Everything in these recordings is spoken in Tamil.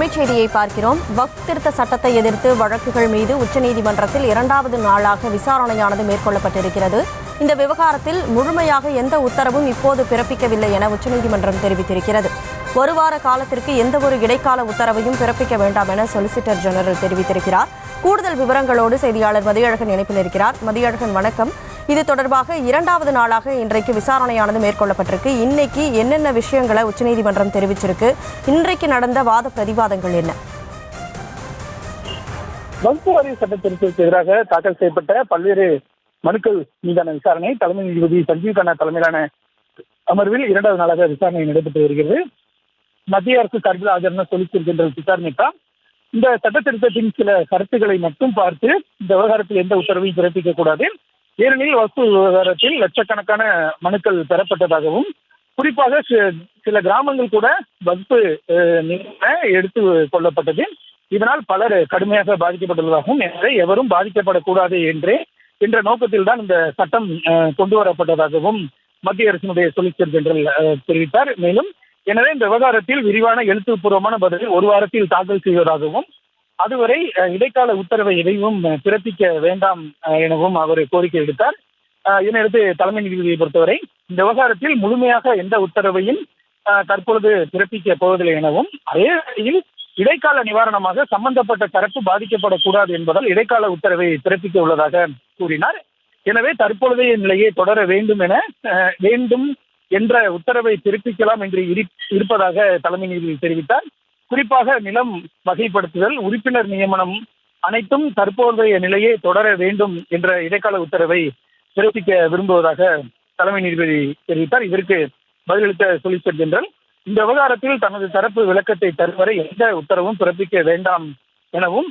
அண்மைச் செய்தியை பார்க்கிறோம். வக்ஃப் திருத்த சட்டத்தை எதிர்த்து வழக்குகள் மீது உச்சநீதிமன்றத்தில் 2வது நாளாக விசாரணையானது மேற்கொள்ளப்பட்டிருக்கிறது. இந்த விவகாரத்தில் முழுமையாக எந்த உத்தரவும் இப்போது பிறப்பிக்கவில்லை என உச்சநீதிமன்றம் தெரிவித்திருக்கிறது. ஒரு வார காலத்திற்கு எந்தவொரு இடைக்கால உத்தரவையும் பிறப்பிக்க வேண்டாம் என சொலிசிட்டர் ஜெனரல் தெரிவித்திருக்கிறார். கூடுதல் விவரங்களோடு செய்தியாளர் மதியழகன் இணைப்பில் இருக்கிறார். மதியழகன், வணக்கம். இது தொடர்பாக 2வது நாளாக இன்றைக்கு விசாரணையானது மேற்கொள்ளப்பட்டிருக்கு. இன்னைக்கு என்னென்ன விஷயங்களை உச்சநீதிமன்றம் தெரிவிச்சிருக்கு? இன்றைக்கு நடந்த வாத பிரதிவாதங்கள் என்ன? வக்ஃப் வாரிய சட்ட திருத்தத்துக்கு எதிராக தாக்கல் செய்யப்பட்ட பல்வேறு மனுக்கள் மீதான விசாரணை தலைமை நீதிபதி சஞ்சீவ் கண்ணா தலைமையிலான அமர்வில் 2வது நாளாக விசாரணை நடைபெற்று வருகிறது. மத்திய அரசு சார்பில் ஆஜரான சொலிசிட்டர் ஜெனரல் விசாரணைக்கா இந்த சட்ட திருத்தத்தின் சில கருத்துக்களை மட்டும் பார்த்து இந்த விவகாரத்தில் எந்த உத்தரவையும் பிறப்பிக்க கூடாது, ஏனெனில் வக்ஃப் விவகாரத்தில் லட்சக்கணக்கான மனுக்கள் பெறப்பட்டதாகவும் குறிப்பாக சில கிராமங்கள் கூட வக்ஃப் எடுத்து கொள்ளப்பட்டது, இதனால் பலர் கடுமையாக பாதிக்கப்பட்டுள்ளதாகவும் எனவே எவரும் பாதிக்கப்படக்கூடாது என்ற நோக்கத்தில் தான் இந்த சட்டம் கொண்டு வரப்பட்டதாகவும் மத்திய அரசினுடைய சொலிசிட்டர் ஜெனரல் தெரிவித்தார். மேலும் எனவே இந்த விவகாரத்தில் விரிவான எழுத்துப்பூர்வமான பதிலை ஒரு வாரத்தில் தாக்கல் செய்வதாகவும் அதுவரை இடைக்கால உத்தரவை எதையும் பிறப்பிக்க வேண்டாம் எனவும் அவர் கோரிக்கை விடுத்தார். இதனையடுத்து தலைமை நீதிபதியை பொறுத்தவரை இந்த விவகாரத்தில் முழுமையாக எந்த உத்தரவையும் தற்பொழுது பிறப்பிக்க போவதில்லை எனவும் அதே வேளையில் இடைக்கால நிவாரணமாக சம்பந்தப்பட்ட தரப்பு பாதிக்கப்படக்கூடாது என்பதால் இடைக்கால உத்தரவை பிறப்பிக்க உள்ளதாக கூறினார். எனவே தற்பொழுதைய நிலையை தொடர வேண்டும் என்ற உத்தரவை பிறப்பிக்கலாம் என்று இருப்பதாக தலைமை நீதிபதி தெரிவித்தார். குறிப்பாக நிலம் வகைப்படுத்துதல், உறுப்பினர் நியமனம் அனைத்தும் தற்போதைய நிலையை தொடர வேண்டும் என்ற இடைக்கால உத்தரவை பிறப்பிக்க விரும்புவதாக தலைமை நீதிபதி தெரிவித்தார். இதற்கு பதிலளித்த சொலிசிட்டர் ஜெனரல் இந்த விவகாரத்தில் தனது தரப்பு விளக்கத்தை தரும் வரை எந்த உத்தரவும் பிறப்பிக்க வேண்டாம் எனவும்,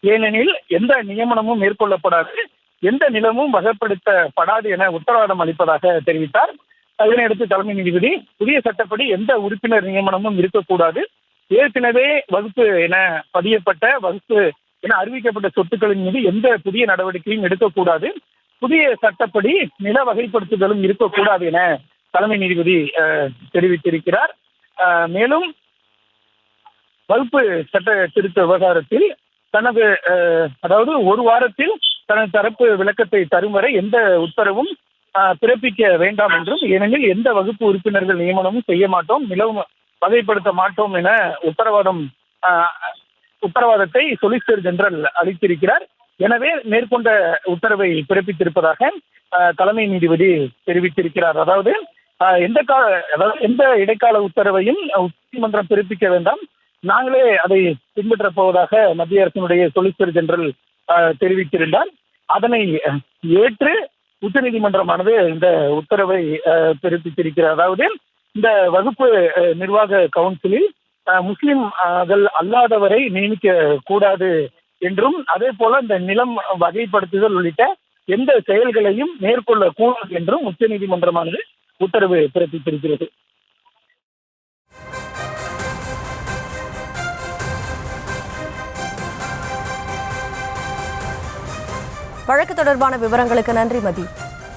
ஏனெனில் எந்த நியமனமும் மேற்கொள்ளப்படாது, எந்த நிலமும் வகைப்படுத்தப்படாது என உத்தரவாதம் அளிப்பதாக தெரிவித்தார். இதனையடுத்து தலைமை நீதிபதி புதிய சட்டப்படி எந்த உறுப்பினர் நியமனமும் இருக்கக்கூடாது, ஏற்கனவே வகுப்பு என பதியப்பட்ட வகுப்பு என அறிவிக்கப்பட்ட சொத்துக்களின் மீது எந்த புதிய நடவடிக்கையும் எடுக்கக்கூடாது, புதிய சட்டப்படி நில வகைப்படுத்துதலும் இருக்கக்கூடாது என தலைமை நீதிபதி தெரிவித்திருக்கிறார். மேலும் வகுப்பு சட்ட திருத்த விவகாரத்தில் அதாவது ஒரு வாரத்தில் தனது தரப்பு விளக்கத்தை தரும் வரை எந்த உத்தரவும் பிறப்பிக்க வேண்டாம் என்றும், ஏனெனில் எந்த வகுப்பு உறுப்பினர்கள் நியமனமும் செய்ய மாட்டோம், நிலவும் வகைப்படுத்த மாட்டோம் என உத்தரவாதத்தை சொலிசிட்டர் ஜெனரல் அளித்திருக்கிறார். எனவே மேற்கொண்ட உத்தரவை பிறப்பித்திருப்பதாக தலைமை நீதிபதி தெரிவித்திருக்கிறார். அதாவது எந்த இடைக்கால உத்தரவையும் உச்சநீதிமன்றம் பிறப்பிக்க வேண்டாம், நாங்களே அதை பின்பற்றப் போவதாக மத்திய அரசினுடைய சொலிசிட்டர் ஜெனரல் தெரிவித்திருந்தார். அதனை ஏற்று உச்சநீதிமன்றமானது இந்த உத்தரவை பிறப்பித்திருக்கிறார். அதாவது இந்த வகுப்பு நிர்வாக கவுன்சிலில் முஸ்லிம்கள் அல்லாதவரை நியமிக்க கூடாது என்றும், அதே போல இந்த நிலம் வகைப்படுத்துதல் உள்ளிட்ட எந்த செயல்களையும் மேற்கொள்ள கூடாது என்றும் உச்சநீதிமன்றமானது உத்தரவு பிறப்பித்திருக்கிறது. வழக்கு தொடர்பான விவரங்களுக்கு நன்றி மதி.